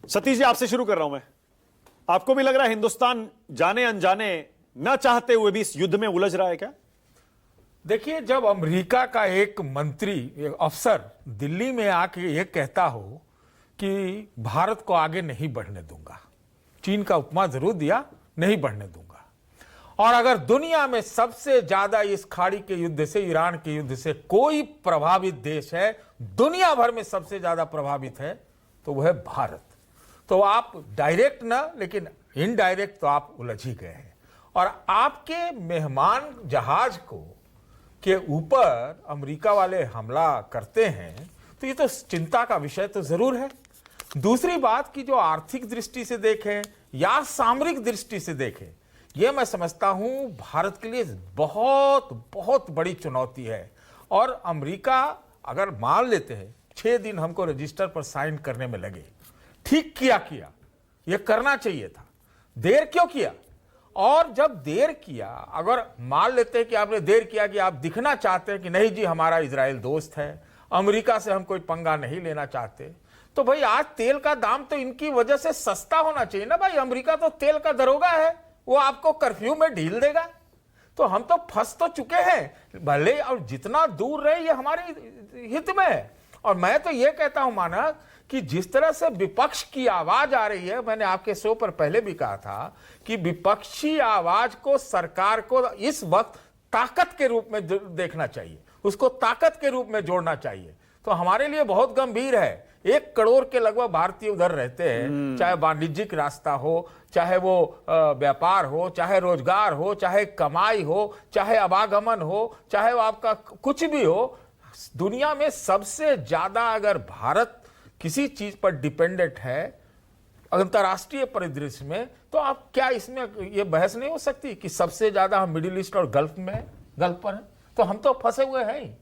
सतीश जी, आपसे शुरू कर रहा हूं मैं। आपको भी लग रहा है हिंदुस्तान जाने अनजाने न चाहते हुए भी इस युद्ध में उलझ रहा है क्या? देखिए, जब अमेरिका का एक मंत्री, एक अफसर दिल्ली में आके ये कहता हो कि भारत को आगे नहीं बढ़ने दूंगा, चीन का उपमा जरूर दिया, नहीं बढ़ने दूंगा, और अगर दुनिया में सबसे ज्यादा इस खाड़ी के युद्ध से, ईरान के युद्ध से कोई प्रभावित देश है, दुनिया भर में सबसे ज्यादा प्रभावित है, तो वह है भारत। तो आप डायरेक्ट ना, लेकिन इनडायरेक्ट तो आप उलझ ही गए हैं। और आपके मेहमान जहाज को के ऊपर अमेरिका वाले हमला करते हैं, तो ये तो चिंता का विषय तो जरूर है। दूसरी बात कि जो आर्थिक दृष्टि से देखें या सामरिक दृष्टि से देखें, यह मैं समझता हूं भारत के लिए बहुत बहुत बड़ी चुनौती है। और अमेरिका अगर मान लेते हैं 6 दिन हमको रजिस्टर पर साइन करने में लगे, ठीक किया, यह करना चाहिए था, देर क्यों किया? और जब देर किया, अगर मान लेते हैं कि आपने देर किया कि आप दिखना चाहते हैं कि नहीं जी हमारा इजराइल दोस्त है, अमेरिका से हम कोई पंगा नहीं लेना चाहते, तो भाई आज तेल का दाम तो इनकी वजह से सस्ता होना चाहिए ना भाई। अमेरिका तो तेल का दरोगा है, वो आपको कर्फ्यू में ढील देगा। तो हम तो फंस तो चुके हैं भले, और जितना दूर रहे ये हमारे हित में है। और मैं तो ये कहता हूं मानक कि जिस तरह से विपक्ष की आवाज आ रही है, मैंने आपके शो पर पहले भी कहा था कि विपक्षी आवाज को सरकार को इस वक्त ताकत के रूप में देखना चाहिए, उसको ताकत के रूप में जोड़ना चाहिए। तो हमारे लिए बहुत गंभीर है। 1 करोड़ के लगभग भारतीय उधर रहते हैं, चाहे वाणिज्यिक रास्ता हो, चाहे वो व्यापार हो, चाहे रोजगार हो, चाहे कमाई हो, चाहे आवागमन हो, चाहे वो आपका कुछ भी हो। दुनिया में सबसे ज्यादा अगर भारत किसी चीज पर डिपेंडेंट है अंतर्राष्ट्रीय परिदृश्य में, तो आप क्या इसमें ये बहस नहीं हो सकती कि सबसे ज्यादा हम मिडिल ईस्ट और गल्फ में, गल्फ पर हैं? तो हम तो फंसे हुए हैं।